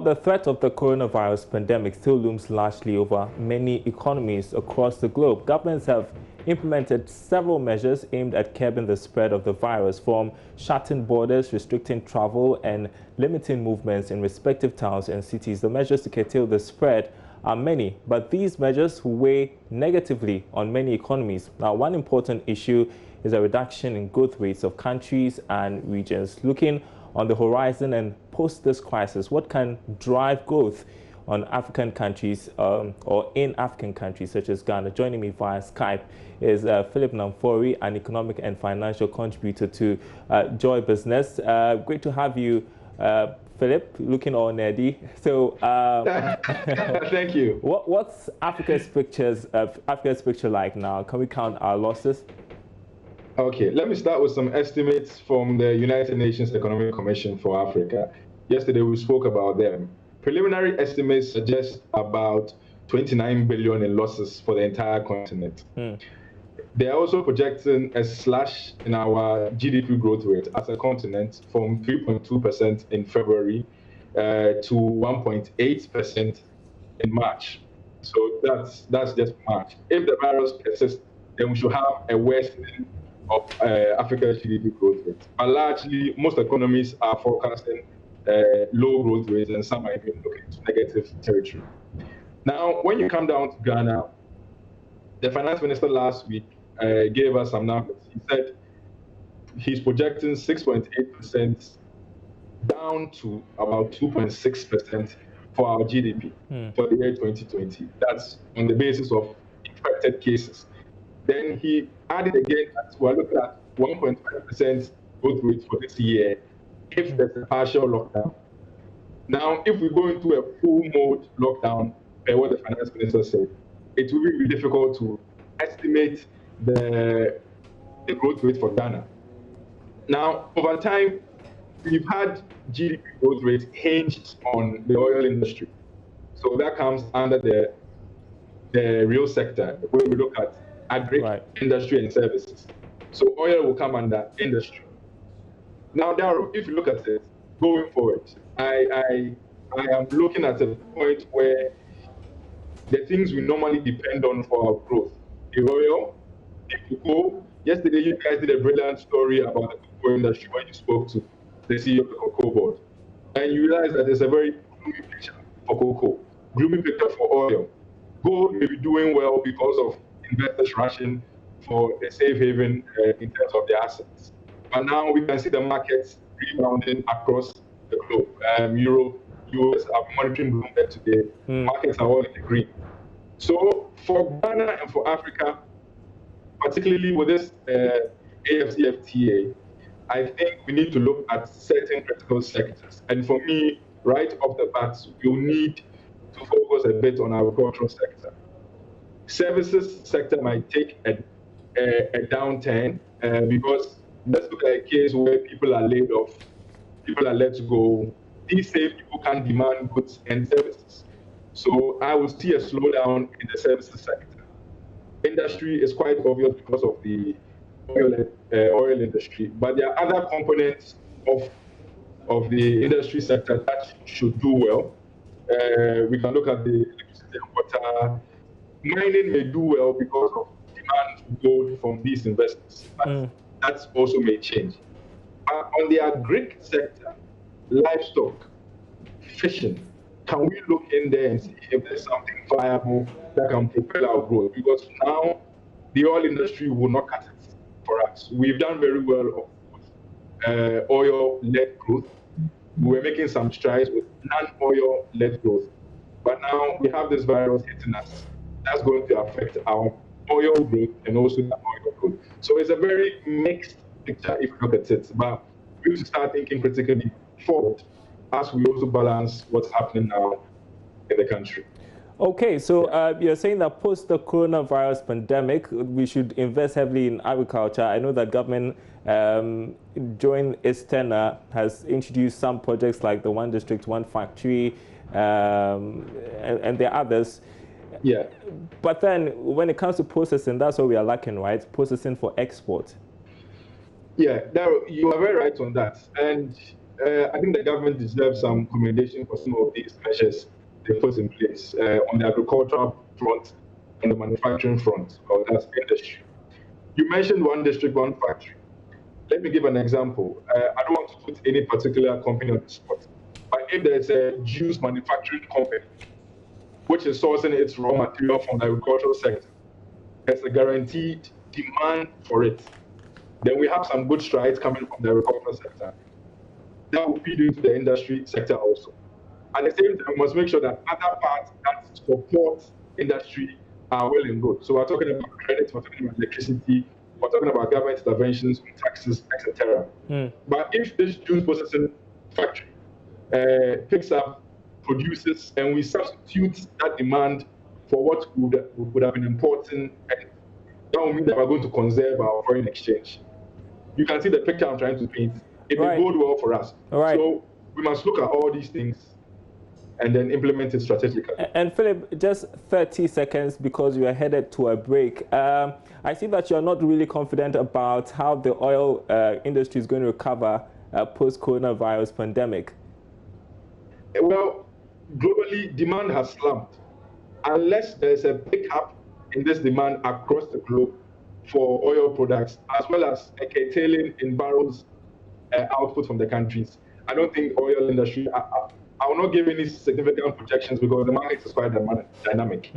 The threat of the coronavirus pandemic still looms largely over many economies across the globe. Governments have implemented several measures aimed at curbing the spread of the virus, from shutting borders, restricting travel, and limiting movements in respective towns and cities. The measures to curtail the spread are many, but these measures weigh negatively on many economies. Now, one important issue is a reduction in growth rates of countries and regions. Looking on the horizon and post this crisis, what can drive growth on African countries or in African countries such as Ghana? Joining me via Skype is Philip Namfori, an economic and financial contributor to Joy Business. Great to have you, Philip, looking all nerdy. So, thank you. What's Africa's picture like now? Can we count our losses? Okay, let me start with some estimates from the United Nations Economic Commission for Africa. Yesterday we spoke about them. Preliminary estimates suggest about 29 billion in losses for the entire continent. They are also projecting a slash in our GDP growth rate as a continent from 3.2% in February to 1.8% in March. So that's just March. If the virus persists, then we should have a worsening of Africa's GDP growth rate. But largely, most economies are forecasting low growth rates, and some are even looking to negative territory. Now, when you come down to Ghana, the finance minister last week gave us some numbers. He said he's projecting 6.8% down to about 2.6% for our GDP for the year 2020. That's on the basis of infected cases. Then he added again that we're looking at 1.5% growth rate for this year if there's a partial lockdown. Now, if we go into a full mode lockdown, what the finance minister said, it will be difficult to estimate the growth rate for Ghana. Now, over time, we've had GDP growth rate hinged on the oil industry. So that comes under the real sector, where we look at agri, industry, and services. So oil will come under industry. Now, if you look at it going forward, I am looking at a point where the things we normally depend on for our growth, the oil, the cocoa. Yesterday, you guys did a brilliant story about the cocoa industry when you spoke to the CEO of the cocoa board, and you realize that there's a very gloomy picture for cocoa, gloomy picture for oil. Gold may be doing well because of investors rushing for a safe haven in terms of their assets. But now we can see the markets rebounding across the globe. Europe, US are monitoring Bloomberg today. Markets are all in the green. So for Ghana and for Africa, particularly with this AFCFTA, I think we need to look at certain critical sectors. And for me, right off the bat, we'll need to focus a bit on our agricultural sector. Services sector might take a downturn because let's look at a case where people are laid off, people are let go. These same people can demand goods and services. So I will see a slowdown in the services sector. Industry is quite obvious because of the oil industry, but there are other components of the industry sector that should do well. We can look at the electricity and water. Mining may do well because of demand for gold from these investors, but that also may change. On the agri sector, livestock, fishing, can we look in there and see if there's something viable that can propel our growth? Because now the oil industry will not cut it for us. We've done very well of oil-led growth. We're making some strides with non-oil-led growth. But now we have this virus hitting us. That's going to affect our oil growth and also the oil growth. So it's a very mixed picture if you look at it. But we need to start thinking critically forward as we also balance what's happening now in the country. Okay, so you're saying that post the coronavirus pandemic, we should invest heavily in agriculture. I know that government, during its tenure, has introduced some projects like the One District, One Factory, and there are others. Yeah. But then when it comes to processing, that's what we are lacking, right? Processing for export. Yeah, you are very right on that. And I think the government deserves some commendation for some of these measures they put in place on the agricultural front and the manufacturing front of that industry. You mentioned one district, one factory. Let me give an example. I don't want to put any particular company on the spot, but if there's a juice manufacturing company which is sourcing its raw material from the agricultural sector, there's a guaranteed demand for it. Then we have some good strides coming from the agricultural sector. That will feed into the industry sector also. At the same time, we must make sure that other parts that support industry are well and good. So we're talking about credit, we're talking about electricity, we're talking about government interventions on taxes, etc. But if this juice processing factory picks up, produces, and we substitute that demand for what would have been important, and that will mean that we're going to conserve our foreign exchange. You can see the picture I'm trying to paint. It will bode well for us. So we must look at all these things and then implement it strategically. And Philip, just 30 seconds because we are headed to a break. I see that you're not really confident about how the oil industry is going to recover post-coronavirus pandemic. Well, globally, demand has slumped. Unless there's a pickup in this demand across the globe for oil products, as well as a curtailing in barrels output from the countries, I don't think oil industry, I will not give any significant projections because the market is quite dynamic.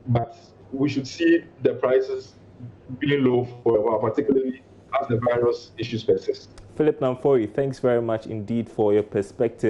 But we should see the prices being low for a while, particularly as the virus issues persist. Philip Namfori, thanks very much indeed for your perspective.